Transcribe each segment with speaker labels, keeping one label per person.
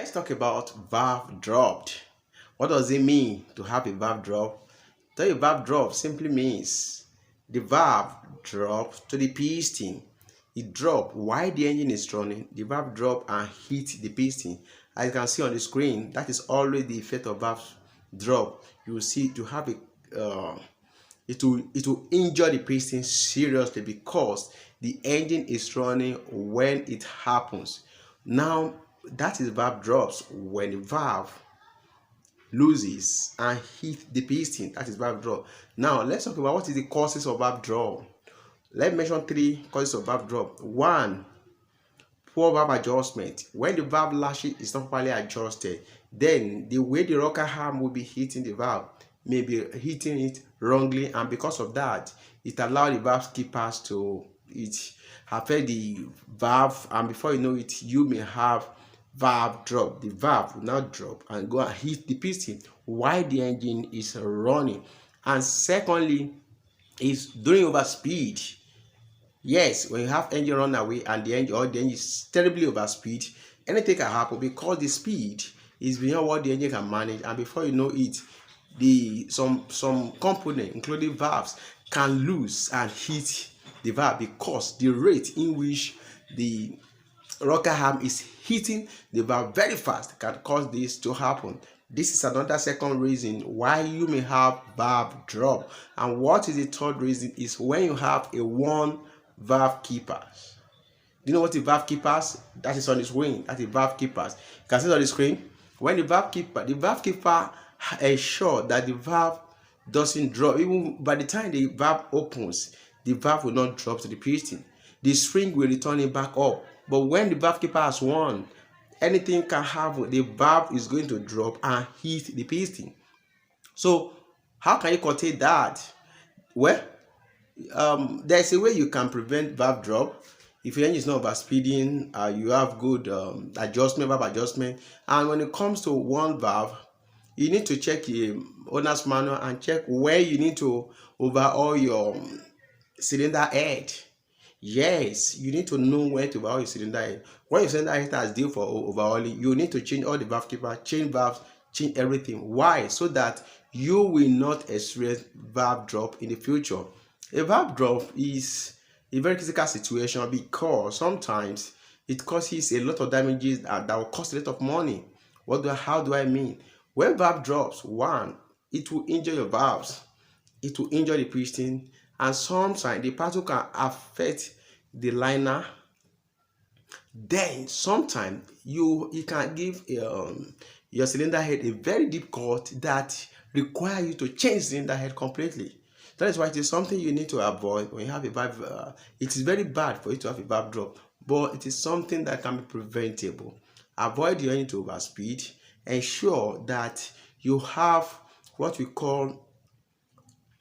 Speaker 1: Let's talk about valve dropped. What does it mean to have a valve drop? So a valve drop simply means the valve drops to the piston. It drops while the engine is running. The valve drop and hit the piston. As you can see on the screen, that is always the effect of valve drop. You will see to have it will injure the piston seriously because the engine is running when it happens. Now that is valve drops when the valve loses and hit the piston. That is valve drop. Now let's talk about what is the causes of valve drop. Let's mention three causes of valve drop. One, poor valve adjustment. When the valve latchet is not properly adjusted, then the way the rocker arm will be hitting the valve may be hitting it wrongly, and because of that, it allows the valve keepers to affect the valve, and before you know it, you may have valve drop. The valve will now drop and go and hit the piston while the engine is running. And secondly, is during overspeed. Yes, when you have engine run away and the engine is terribly overspeed, anything can happen because the speed is beyond what the engine can manage, and before you know it, some component, including valves, can lose and hit the valve because the rate in which the rocker arm is hitting the valve very fast can cause this to happen. This is another second reason why you may have valve drop. And what is the third reason is when you have a one valve keepers. Do you know what the valve keepers? That is on the screen. That is valve keepers. You can see it on the screen. When the valve keeper ensure that the valve doesn't drop. Even by the time the valve opens, the valve will not drop to the piston. The spring will return it back up. But when the valve keeper has won, anything can happen. The valve is going to drop and hit the piston. So how can you curtail that? Well, there's a way you can prevent valve drop. If your engine is not overspeeding, you have good valve adjustment, and when it comes to one valve, you need to check the owner's manual and check where you need to overhaul your cylinder head. Yes, you need to know where to overhaul your cylinder head. When your cylinder head is due for overhauling, you need to change all the valve keeper, change valves, change everything. Why? So that you will not experience valve drop in the future. A valve drop is a very critical situation because sometimes it causes a lot of damages that will cost a lot of money. How do I mean? When valve drops, one, it will injure your valves, it will injure the piston, and sometimes the part can affect the liner. Then sometimes you can give your cylinder head a very deep cut that require you to change cylinder head completely. That is why it is something you need to avoid when you have a valve. It is very bad for you to have a valve drop, but it is something that can be preventable. Avoid your engine to overspeed. Ensure that you have what we call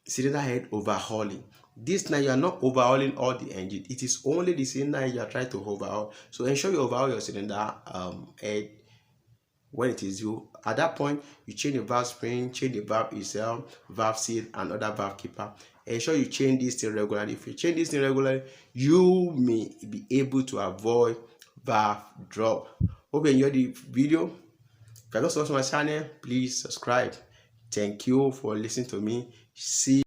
Speaker 1: cylinder head overhauling. This time you are not overhauling all the engine. It is only the cylinder head you are trying to overhaul. So ensure you overhaul your cylinder head when it is due. At that point, you change the valve spring, change the valve itself, valve seal, and other valve keeper. Ensure you change this thing regularly. If you change this thing regularly, you may be able to avoid valve drop. Hope you enjoyed the video. If you are not subscribed to my channel, please subscribe. Thank you for listening to me. See